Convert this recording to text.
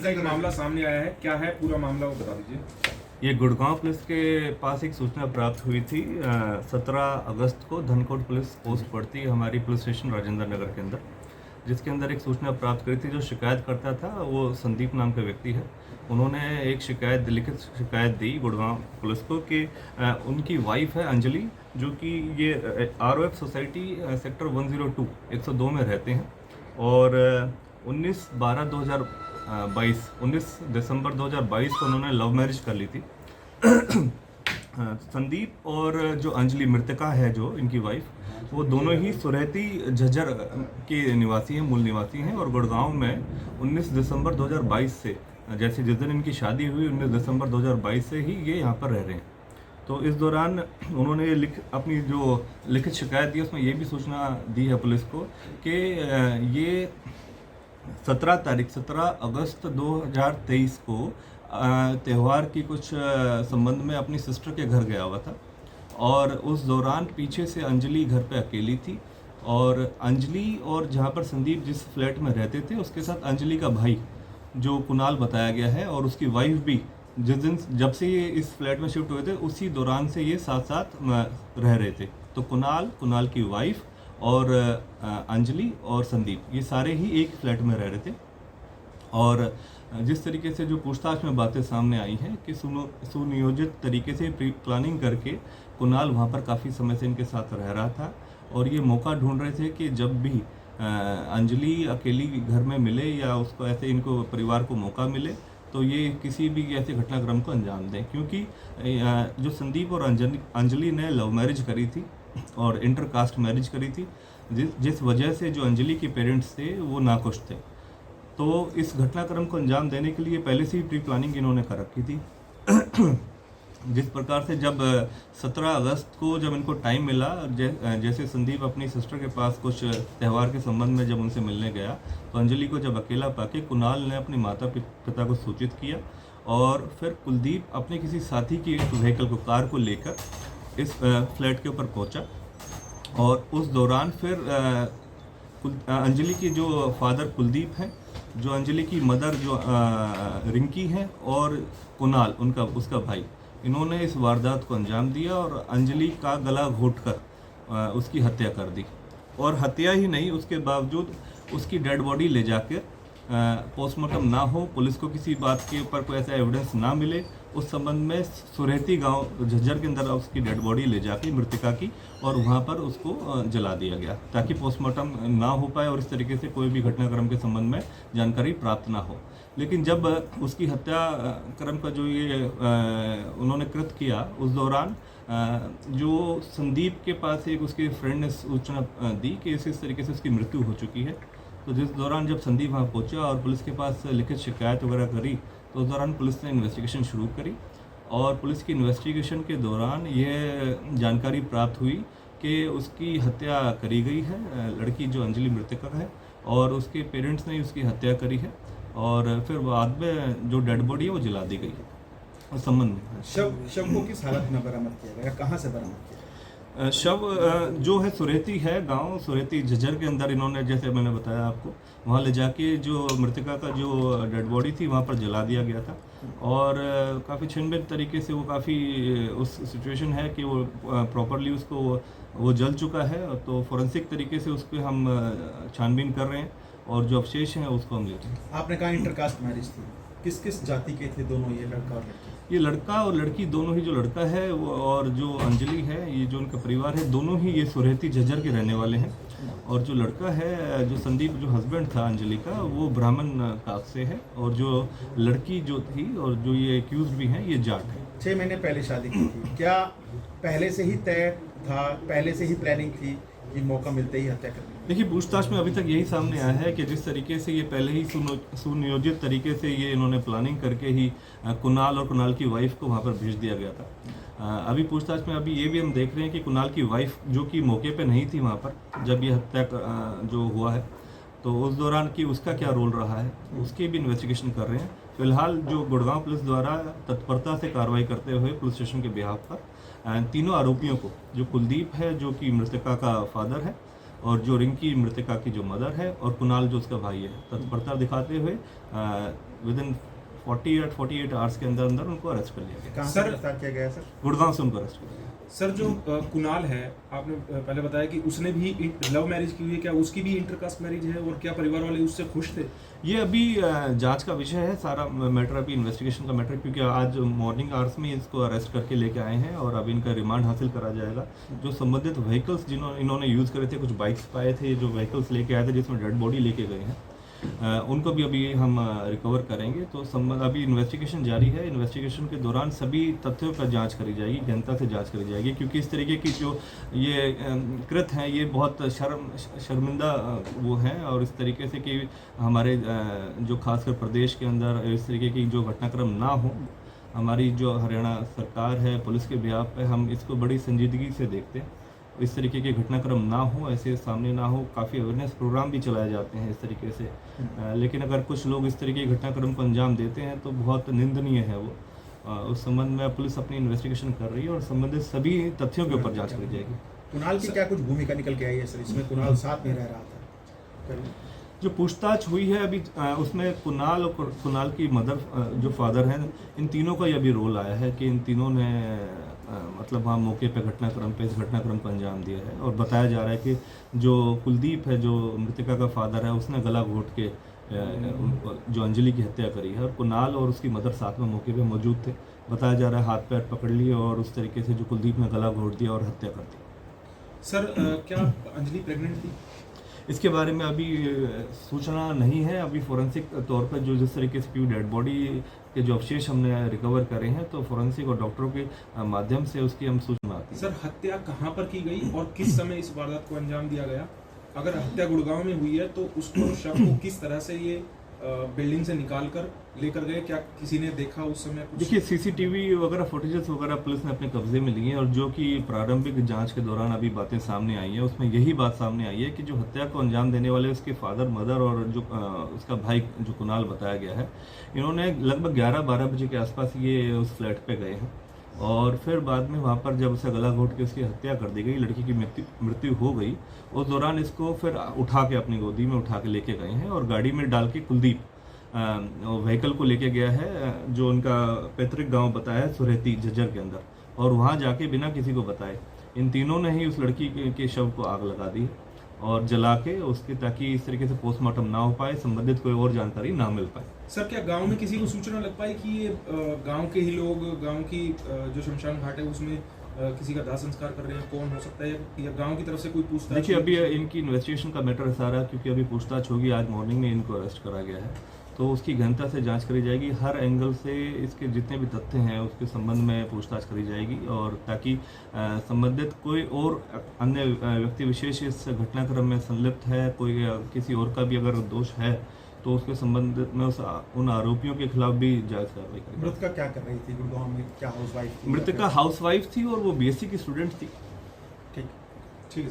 का एक मामला सामने आया है, क्या है पूरा मामला वो बता दीजिए। ये गुड़गांव पुलिस के पास एक सूचना प्राप्त हुई थी 17 अगस्त को धनकोट पुलिस पोस्ट पड़ती है हमारी पुलिस स्टेशन राजेंद्र नगर के अंदर, जिसके अंदर एक सूचना प्राप्त करी थी। जो शिकायत करता था वो संदीप नाम का व्यक्ति है। उन्होंने एक शिकायत लिखित शिकायत दी गुड़गांव पुलिस को कि उनकी वाइफ है अंजलि, जो कि ये ROF सोसाइटी सेक्टर 102 102 में रहते हैं और 19 दिसंबर 2022 को उन्होंने लव मैरिज कर ली थी। संदीप और जो अंजलि मृतका है जो इनकी वाइफ, वो दोनों ही सुरहती झज्जर के निवासी हैं, मूल निवासी हैं और गुड़गांव में 19 दिसंबर 2022 से, जैसे जिस दिन इनकी शादी हुई 19 दिसंबर 2022 से ही ये यहाँ पर रह रहे हैं। तो इस दौरान उन्होंने अपनी जो लिखित शिकायत दी उसमें ये भी सूचना दी है पुलिस को कि ये 17 अगस्त 2023 को त्यौहार की कुछ संबंध में अपनी सिस्टर के घर गया हुआ था और उस दौरान पीछे से अंजलि घर पे अकेली थी और अंजलि और जहाँ पर संदीप जिस फ्लैट में रहते थे उसके साथ अंजलि का भाई जो कुणाल बताया गया है और उसकी वाइफ भी जिस दिन जब से ये इस फ्लैट में शिफ्ट हुए थे उसी दौरान से ये साथ साथ रह रहे थे। तो कुणाल की वाइफ और अंजलि और संदीप ये सारे ही एक फ्लैट में रह रहे थे। और जिस तरीके से जो पूछताछ में बातें सामने आई हैं कि सुनियोजित तरीके से प्री प्लानिंग करके कुणाल वहाँ पर काफ़ी समय से इनके साथ रह रहा था और ये मौका ढूंढ रहे थे कि जब भी अंजलि अकेली घर में मिले या उसको ऐसे इनको परिवार को मौका मिले तो ये किसी भी ऐसे घटनाक्रम को अंजाम दें, क्योंकि जो संदीप और अंजलि ने लव मैरिज करी थी और इंटरकास्ट मैरिज करी थी, जिस वजह से जो अंजलि के पेरेंट्स थे वो नाखुश थे। तो इस घटनाक्रम को अंजाम देने के लिए पहले से ही प्री प्लानिंग इन्होंने कर रखी थी। जिस प्रकार से जब 17 अगस्त को जब इनको टाइम मिला, जैसे संदीप अपनी सिस्टर के पास कुछ त्यौहार के संबंध में जब उनसे मिलने गया तो अंजलि को जब अकेला पाके कुणाल ने अपने माता पिता को सूचित किया और फिर कुलदीप अपने किसी साथी की व्हीकल को कार को लेकर इस फ्लैट के ऊपर पहुंचा और उस दौरान फिर अंजलि की जो फादर कुलदीप हैं, जो अंजलि की मदर जो रिंकी हैं और कुणाल उसका भाई, इन्होंने इस वारदात को अंजाम दिया और अंजलि का गला घोंटकर उसकी हत्या कर दी। और हत्या ही नहीं, उसके बावजूद उसकी डेड बॉडी ले जाकर पोस्टमार्टम ना हो, पुलिस को किसी बात के ऊपर कोई ऐसा एविडेंस ना मिले, उस संबंध में सुरहती गांव झज्जर के अंदर उसकी डेड बॉडी ले जाके मृतिका की और वहां पर उसको जला दिया गया ताकि पोस्टमार्टम ना हो पाए और इस तरीके से कोई भी घटनाक्रम के संबंध में जानकारी प्राप्त ना हो। लेकिन जब उसकी हत्या क्रम का जो ये उन्होंने कृत किया, उस दौरान जो संदीप के पास एक उसके फ्रेंड ने सूचना दी कि इस तरीके से उसकी मृत्यु हो चुकी है। तो जिस दौरान जब संदीप वहाँ पहुँचा और पुलिस के पास लिखित शिकायत वगैरह करी तो उस दौरान पुलिस ने इन्वेस्टिगेशन शुरू करी और पुलिस की इन्वेस्टिगेशन के दौरान यह जानकारी प्राप्त हुई कि उसकी हत्या करी गई है, लड़की जो अंजलि मृतक है और उसके पेरेंट्स ने उसकी हत्या करी है और फिर बाद में जो डेड बॉडी है वो जला दी गई है। उस संबंध में शव को किस हालत में बरामद किया गया, कहाँ से बरामद किया? शव जो है सुरहती है, गांव सुरहती झज्जर के अंदर इन्होंने, जैसे मैंने बताया आपको, वहाँ ले जाके जो मृतका का जो डेड बॉडी थी वहाँ पर जला दिया गया था और काफ़ी छिन्न-भिन्न तरीके से वो काफ़ी उस सिचुएशन है कि वो प्रॉपरली उसको वो जल चुका है। तो फॉरेंसिक तरीके से उस पर हम छानबीन कर रहे हैं और जो अवशेष हैं उसको हम लेते हैं। आपने कहा इंटरकास्ट मैरिज थी, किस किस जाति के थे दोनों, ये लड़का और लड़की? ये लड़का और लड़की दोनों ही, जो लड़का है वो और जो अंजलि है, ये जो उनका परिवार है, दोनों ही ये सुरहती झज्जर के रहने वाले हैं और जो लड़का है, जो संदीप जो हस्बैंड था अंजलि का, वो ब्राह्मण कास्ट से है और जो लड़की जो थी और जो ये एक्यूज भी हैं ये जाट है। 6 महीने पहले शादी की थी, क्या पहले से ही तय था, पहले से ही प्लानिंग थी कि मौका मिलते ही हत्या करनी? देखिए, पूछताछ में अभी तक यही सामने आया है कि जिस तरीके से ये पहले ही सुनियोजित तरीके से ये इन्होंने प्लानिंग करके ही कुणाल और कुणाल की वाइफ को वहाँ पर भेज दिया गया था। अभी पूछताछ में अभी ये भी हम देख रहे हैं कि कुणाल की वाइफ जो कि मौके पे नहीं थी वहाँ पर जब ये हत्या जो हुआ है, तो उस दौरान की उसका क्या रोल रहा है उसकी भी इन्वेस्टिगेशन कर रहे हैं। फिलहाल जो गुड़गांव पुलिस द्वारा तत्परता से कार्रवाई करते हुए पुलिस स्टेशन के बिहाफ पर तीनों आरोपियों को, जो कुलदीप है जो कि मृतका का फादर है, और जो रिंकी मृतिका की जो मदर है और कुणाल जो उसका भाई है, तत्परता दिखाते हुए विद इन 48 आवर्स के अंदर अंदर उनको अरेस्ट कर लिया गया। कहाँ से सर- गिरफ्तार किया गया सर? गुड़गांव से उनको अरेस्ट कर लिया गया। सर जो कुणाल है, आपने पहले बताया कि उसने भी लव मैरिज की हुई है, क्या उसकी भी इंटरकास्ट मैरिज है और क्या परिवार वाले उससे खुश थे? ये अभी जांच का विषय है, सारा मैटर अभी इन्वेस्टिगेशन का मैटर, क्योंकि आज मॉर्निंग आवर्स में इसको अरेस्ट करके लेके आए हैं और अब इनका रिमांड हासिल करा जाएगा। जो संबंधित व्हीकल्स जिन्होंने इन्होंने यूज़ करे थे, कुछ बाइक्स पाए थे, जो व्हीकल्स लेके आए थे जिसमें डेड बॉडी लेके गए हैं, उनको भी अभी हम रिकवर करेंगे। तो अभी इन्वेस्टिगेशन जारी है। इन्वेस्टिगेशन के दौरान सभी तथ्यों पर जांच करी जाएगी, गहनता से जांच करी जाएगी, क्योंकि इस तरीके की जो ये कृत हैं ये बहुत शर्मिंदा वो हैं, और इस तरीके से कि हमारे जो खासकर प्रदेश के अंदर इस तरीके की जो घटनाक्रम ना हो, हमारी जो हरियाणा सरकार है, पुलिस के बिहाफ पे हम इसको बड़ी संजीदगी से देखते हैं। इस तरीके के घटनाक्रम ना हो, ऐसे सामने ना हो। काफ़ी अवेयरनेस प्रोग्राम भी चलाए जाते हैं इस तरीके से, लेकिन अगर कुछ लोग इस तरीके के घटनाक्रम को अंजाम देते हैं तो बहुत निंदनीय है वो। उस संबंध में पुलिस अपनी इन्वेस्टिगेशन कर रही है और संबंधित सभी तथ्यों के ऊपर जांच करी जाएगी। कुणाल की क्या कुछ भूमिका निकल के आई है सर इसमें? कुणाल साथ में रह रहा था। जो पूछताछ हुई है अभी उसमें कुणाल और कुणाल की मदर जो फादर हैं, इन तीनों का ये अभी रोल आया है कि इन तीनों ने मतलब वहाँ मौके पे इस घटनाक्रम को अंजाम दिया है। और बताया जा रहा है कि जो कुलदीप है, जो मृतिका का फादर है, उसने गला घोट के जो अंजलि की हत्या करी है, और कुणाल और उसकी मदर साथ में मौके पे मौजूद थे। बताया जा रहा है हाथ पैर पकड़ लिए और उस तरीके से जो कुलदीप ने गला घोट दिया और हत्या कर दी। सर क्या अंजलि प्रेग्नेंट थी? इसके बारे में अभी सूचना नहीं है। अभी फोरेंसिक तौर पर जो जिस तरीके से डेड बॉडी के जो अवशेष हमने रिकवर करे हैं, तो फोरेंसिक और डॉक्टरों के माध्यम से उसकी हम सूचना आती है। सर हत्या कहाँ पर की गई और किस समय इस वारदात को अंजाम दिया गया? अगर हत्या गुड़गांव में हुई है तो उसको शव को किस तरह से ये बिल्डिंग से निकाल कर लेकर गए? क्या किसी ने देखा उस समय कुछ? देखिए, सीसीटीवी वगैरह फुटेजेस वगैरह पुलिस ने अपने कब्जे में लिए हैं, और जो कि प्रारंभिक जांच के दौरान अभी बातें सामने आई हैं, उसमें यही बात सामने आई है कि जो हत्या को अंजाम देने वाले उसके फादर, मदर और जो उसका भाई जो कुणाल बताया गया है, इन्होंने लगभग 11-12 बजे के आसपास ये उस फ्लैट पे गए हैं, और फिर बाद में वहाँ पर जब उसे गला घोट के उसकी हत्या कर दी गई, लड़की की मृत्यु हो गई, उस दौरान इसको फिर उठा के अपनी गोदी में उठा के लेके गए हैं और गाड़ी में डाल के कुलदीप व्हीकल को लेके गया है, जो उनका पैतृक गांव बताया है सुरेती झज्जर के अंदर, और वहाँ जाके बिना किसी को बताए इन तीनों ने ही उस लड़की के शव को आग लगा दी और जला के उसके, ताकि इस तरीके से पोस्टमार्टम ना हो पाए, संबंधित कोई और जानकारी ना मिल पाए। सर क्या गांव में किसी को सूचना लग पाई कि ये गांव के ही लोग गांव की जो शमशान घाट है उसमें किसी का दाह संस्कार कर रहे हैं? कौन हो सकता है, या गांव की तरफ से कोई पूछताछ? देखिए, अभी इनकी इन्वेस्टिगेशन का मैटर है सारा, क्योंकि अभी पूछताछ होगी। आज मॉर्निंग में इनको अरेस्ट करा गया है, तो उसकी गहनता से जांच करी जाएगी। हर एंगल से इसके जितने भी तथ्य हैं उसके संबंध में पूछताछ करी जाएगी, और ताकि संबंधित कोई और अन्य व्यक्ति विशेष इस घटनाक्रम में संलिप्त है, कोई किसी और का भी अगर दोष है, तो उसके संबंध में उन आरोपियों के खिलाफ भी जांच कार्रवाई करेगी। मृतका क्या कर रही थी गुड़गांव में? क्या हाउसवाइफ थी? मृतका हाउसवाइफ थी और वो बीएससी की स्टूडेंट थी। ठीक ठीक है सर।